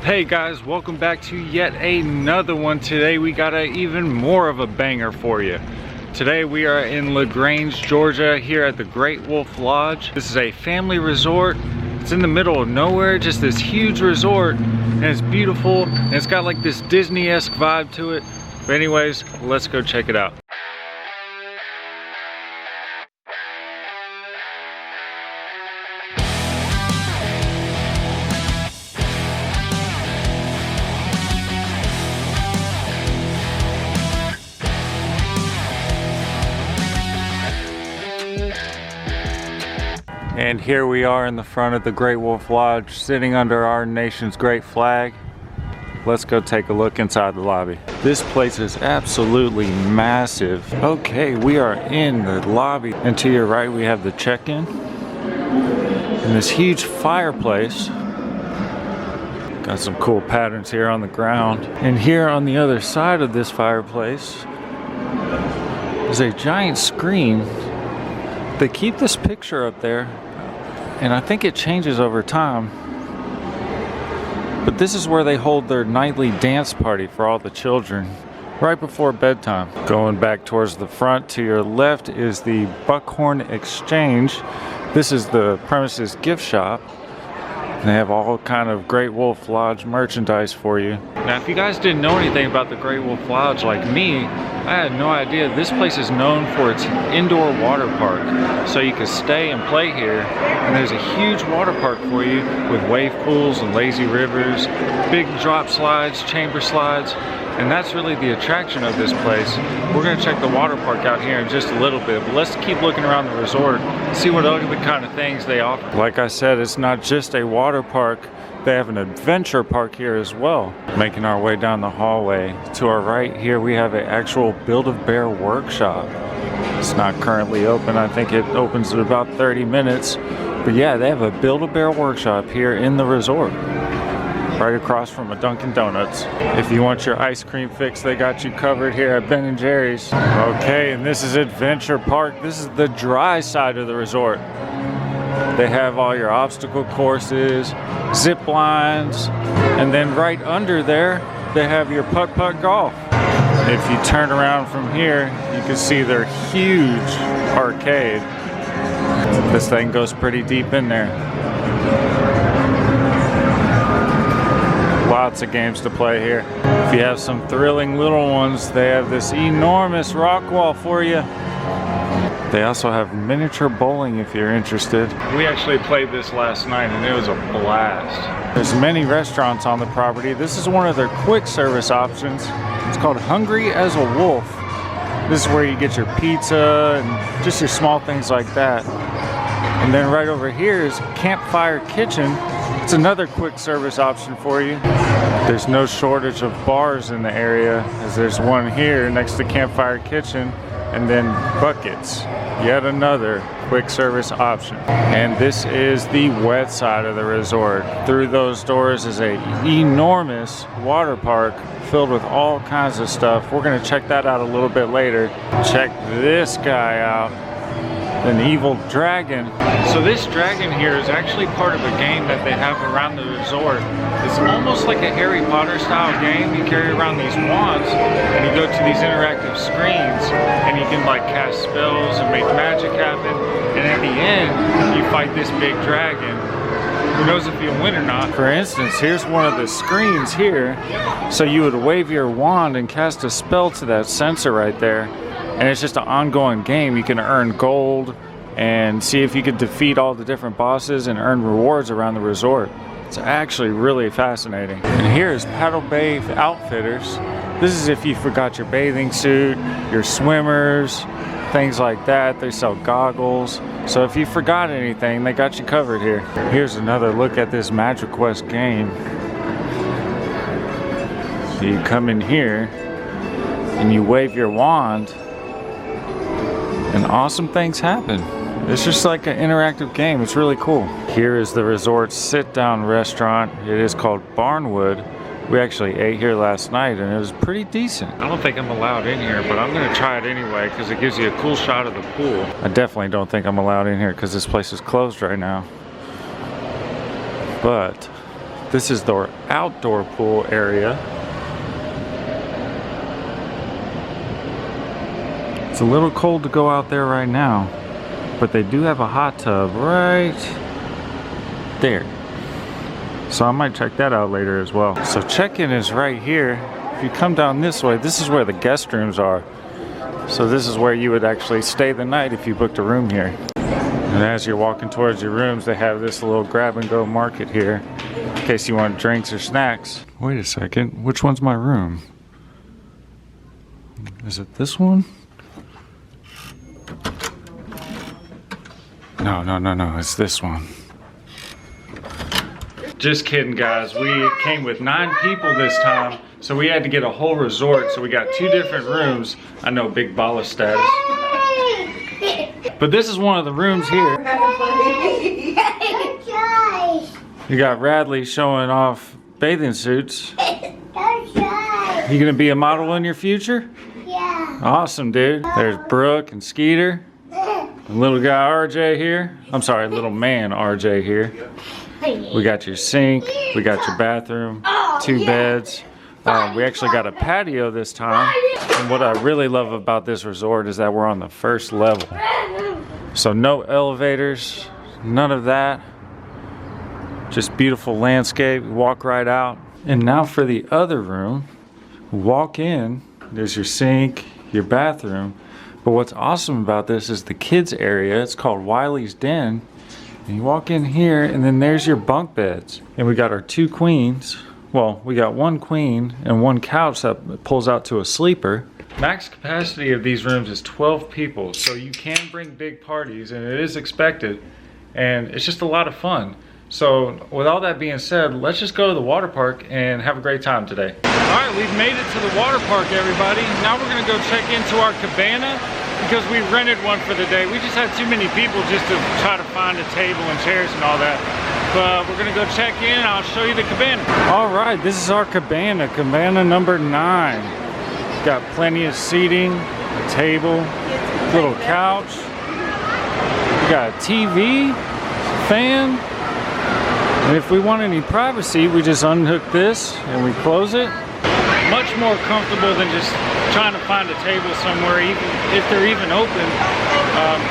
Hey guys, welcome back to yet another one. Today we got even more of a banger for you. Today we are in LaGrange, Georgia, here at the Great Wolf Lodge. This is a family resort. It's in the middle of nowhere, just this huge resort, and it's beautiful, and it's got like this Disney-esque vibe to it. But anyways, let's go check it out. And here we are in the front of the Great Wolf Lodge, sitting under our nation's great flag. Let's go take a look inside the lobby. This place is absolutely massive. Okay, we are in the lobby, and to your right we have the check-in and this huge fireplace. Got some cool patterns here on the ground. And here on the other side of this fireplace is a giant screen. They keep this picture up there, and I think it changes over time. But this is where they hold their nightly dance party for all the children, right before bedtime. Going back towards the front, to your left is the Buckhorn Exchange. This is the premises gift shop. They have all kind of Great Wolf Lodge merchandise for you. Now, if you guys didn't know anything about the Great Wolf Lodge like me, I had no idea. This place is known for its indoor water park. So you can stay and play here, and there's a huge water park for you with wave pools and lazy rivers, big drop slides, chamber slides, and that's really the attraction of this place. We're gonna check the water park out here in just a little bit, but let's keep looking around the resort, see what other kind of things they offer. Like I said, it's not just a water park. They have an adventure park here as well. Making our way down the hallway. To our right here we have an actual Build-A-Bear workshop. It's not currently open. I think it opens in about 30 minutes. But yeah, they have a Build-A-Bear workshop here in the resort, right across from a Dunkin' Donuts. If you want your ice cream fix, they got you covered here at Ben & Jerry's. Okay, and this is Adventure Park. This is the dry side of the resort. They have all your obstacle courses, zip lines, and then right under there, they have your putt-putt golf. If you turn around from here, you can see their huge arcade. This thing goes pretty deep in there. Lots of games to play here. If you have some thrilling little ones, they have this enormous rock wall for you. They also have miniature bowling if you're interested. We actually played this last night and it was a blast. There's many restaurants on the property. This is one of their quick service options. It's called Hungry as a Wolf. This is where you get your pizza and just your small things like that. And then right over here is Campfire Kitchen. It's another quick service option for you. There's no shortage of bars in the area, as there's one here next to Campfire Kitchen, and then Buckets, yet another quick service option. And this is the wet side of the resort. Through those doors is an enormous water park filled with all kinds of stuff. We're gonna check that out a little bit later. Check this guy out. An evil dragon. So this dragon here is actually part of a game that they have around the resort. It's almost like a Harry Potter style game. You carry around these wands and you go to these interactive screens and you can like cast spells and make magic happen. And at the end, you fight this big dragon. Who knows if you'll win or not. For instance, here's one of the screens here. So you would wave your wand and cast a spell to that sensor right there. And it's just an ongoing game. You can earn gold and see if you can defeat all the different bosses and earn rewards around the resort. It's actually really fascinating. And here's Paddle Bay Outfitters. This is if you forgot your bathing suit, your swimmers, things like that. They sell goggles. So if you forgot anything, they got you covered here. Here's another look at this Magic Quest game. So you come in here and you wave your wand, and awesome things happen. It's just like an interactive game. It's really cool. Here is the resort's sit-down restaurant. It is called Barnwood. We actually ate here last night and it was pretty decent. I don't think I'm allowed in here, but I'm gonna try it anyway because it gives you a cool shot of the pool. I definitely don't think I'm allowed in here because this place is closed right now. But This is their outdoor pool area. It's a little cold to go out there right now, but they do have a hot tub right there. So I might check that out later as well. So check-in is right here. If you come down this way, this is where the guest rooms are. So this is where you would actually stay the night if you booked a room here. And as you're walking towards your rooms, they have this little grab-and-go market here in case you want drinks or snacks. Wait a second, which one's my room? Is it this one? No, it's this one. Just kidding, guys. We came with 9 people this time, so we had to get a whole resort, so we got 2 different rooms. I know, big baller status. But this is one of the rooms here. You got Radley showing off bathing suits. You gonna be a model in your future? Yeah. Awesome, dude. There's Brooke and Skeeter. And little guy RJ here. I'm sorry, little man RJ here. We got your sink. We got your bathroom. 2 beds. We actually got a patio this time. And what I really love about this resort is that we're on the 1st level. So no elevators, none of that. Just beautiful landscape. Walk right out. And now for the other room. Walk in. There's your sink, your bathroom. But what's awesome about this is the kids area. It's called Wiley's Den. And you walk in here and then there's your bunk beds. And we got our 2 queens. Well, we got 1 queen and 1 couch that pulls out to a sleeper. Max capacity of these rooms is 12 people. So you can bring big parties and it is expected. And it's just a lot of fun. So with all that being said, let's just go to the water park and have a great time today. All right, we've made it to the water park, everybody. Now we're gonna go check into our cabana because we rented one for the day. We just had too many people just to try to find a table and chairs and all that. But we're gonna go check in and I'll show you the cabana. All right, this is our cabana, cabana number 9. Got plenty of seating, a table, little couch. We got a TV, fan. And if we want any privacy, we just unhook this and we close it. Much more comfortable than just trying to find a table somewhere, even if they're even open.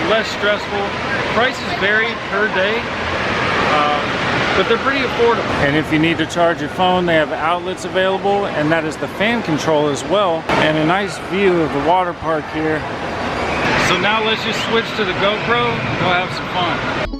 Less stressful. Prices vary per day, but they're pretty affordable. And if you need to charge your phone, they have outlets available, and that is the fan control as well. And a nice view of the water park here. So now let's just switch to the GoPro and go have some fun.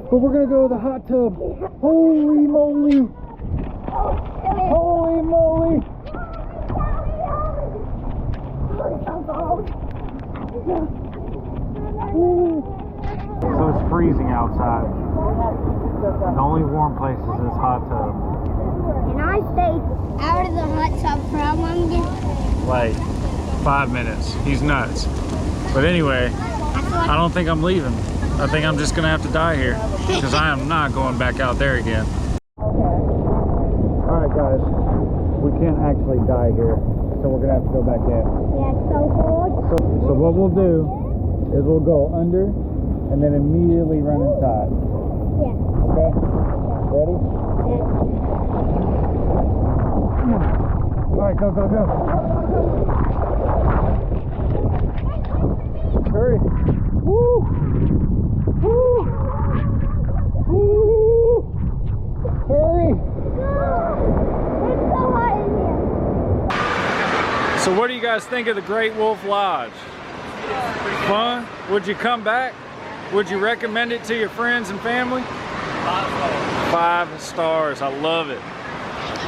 But we're gonna go to the hot tub. Holy moly! Holy moly! So it's freezing outside. The only warm place is this hot tub. And I stayed out of the hot tub for how long? Like 5 minutes. He's nuts. But anyway, I don't think I'm leaving. I think I'm just gonna have to die here because I am not going back out there again. Alright guys, we can't actually die here, so we're gonna have to go back in. Yeah, it's so cold. So what we'll do is we'll go under and then immediately run inside. Yeah. Okay? Ready? Yeah. Alright, go, go, go. Hurry. Woo! Woo! Woo! Hurry! It's so hot in here. So what do you guys think of the Great Wolf Lodge? Fun? Would you come back? Would you recommend it to your friends and family? 5 stars. I love it.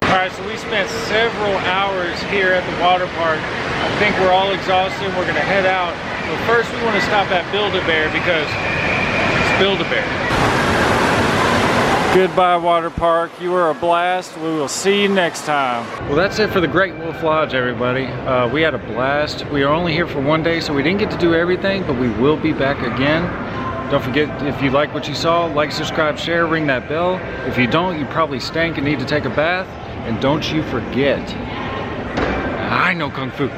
Alright, so we spent several hours here at the water park. I think we're all exhausted. We're going to head out. But first we want to stop at Build-A-Bear because it's Build-A-Bear. Goodbye, water park. You were a blast. We will see you next time. Well, that's it for the Great Wolf Lodge, everybody. We had a blast. We are only here for 1 day, so we didn't get to do everything, but we will be back again. Don't forget, if you like what you saw, like, subscribe, share, ring that bell. If you don't, you probably stink and need to take a bath. And don't you forget, I know Kung Fu.